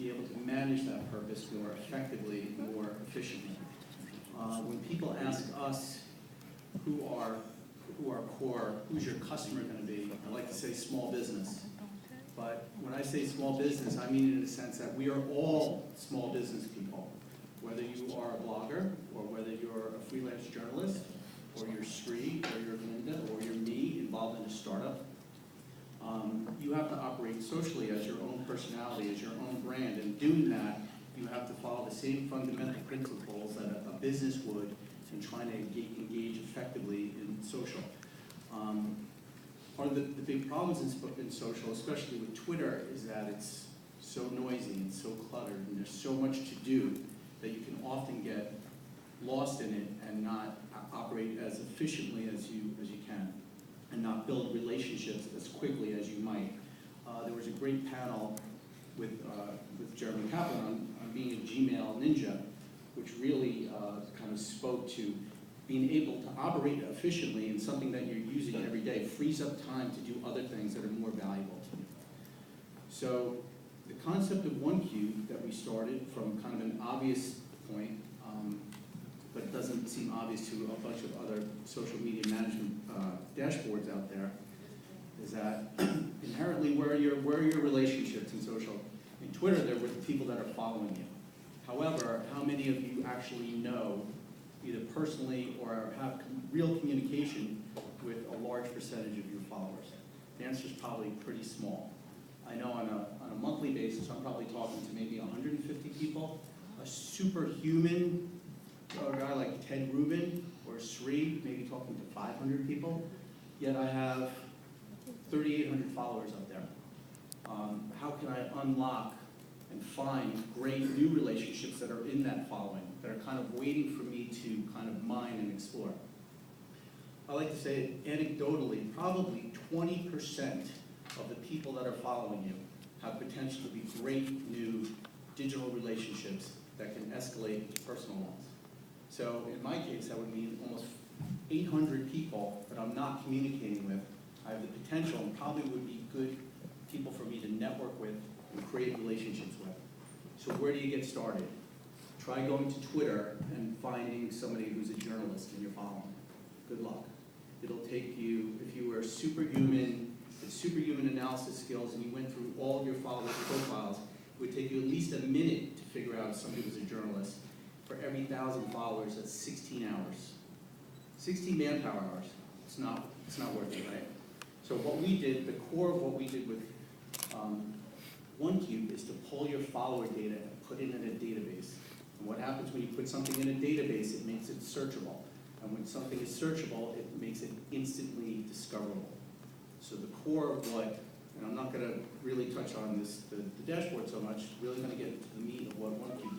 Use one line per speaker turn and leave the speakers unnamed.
be able to manage that purpose more effectively, more efficiently. When people ask us who our core, who's your customer going to be, I like to say small business. But when I say small business, I mean it in the sense that we are all small business people. Whether you are a blogger, or whether you're a freelance journalist, or you're Sri, or you're Linda, or you're me, involved in a startup, you have to operate socially as your own personality, as your own brand. And doing that, you have to follow the same fundamental principles that a business would in trying to engage effectively in social. One of the big problems in social, especially with Twitter, is that it's so noisy and so cluttered, and there's so much to do that you can often get lost in it and not operate as efficiently as you can, and not build relationships as quickly as you might. There was a great panel with Jeremy Kaplan on being a Gmail ninja, which really kind of spoke to being able to operate efficiently in something that you're using every day frees up time to do other things that are more valuable to you. So the concept of OneQube that we started from kind of an obvious point, but it doesn't seem obvious to a bunch of other social media management dashboards out there, is that inherently where are your relationships in social? In Twitter, they're with the people that are following you. However, how many of you actually know, either personally or have real communication with a large percentage of your followers? The answer is probably pretty small. I know on a monthly basis, I'm probably talking to maybe 150 people. A superhuman guy like Ted Rubin or Sri, maybe talking to 500 people. Yet I have 3,800 followers out there. How can I unlock and find great new relationships that are in that following, that are kind of waiting for me to kind of mine and explore? I like to say anecdotally, probably 20% of the people that are following you have potential to be great new digital relationships that can escalate to personal ones. So in my case, that would mean almost 800 people that I'm not communicating with. I have the potential and probably would be good people for me to network with and create relationships with. So where do you get started? Try going to Twitter and finding somebody who's a journalist and you're following. Good luck. It'll take you, if you were superhuman, with superhuman analysis skills, and you went through all of your followers' profiles, it would take you at least a minute to figure out if somebody was a journalist. For every 1,000 followers, that's 16 hours. 16 manpower hours. It's not worth it, right? So what we did, the core of what we did with OneQube is to pull your follower data and put it in a database. And what happens when you put something in a database, it makes it searchable. And when something is searchable, it makes it instantly discoverable. So the core of what, and I'm not going to really touch on this, the dashboard so much, really going to get into the meat of what OneQube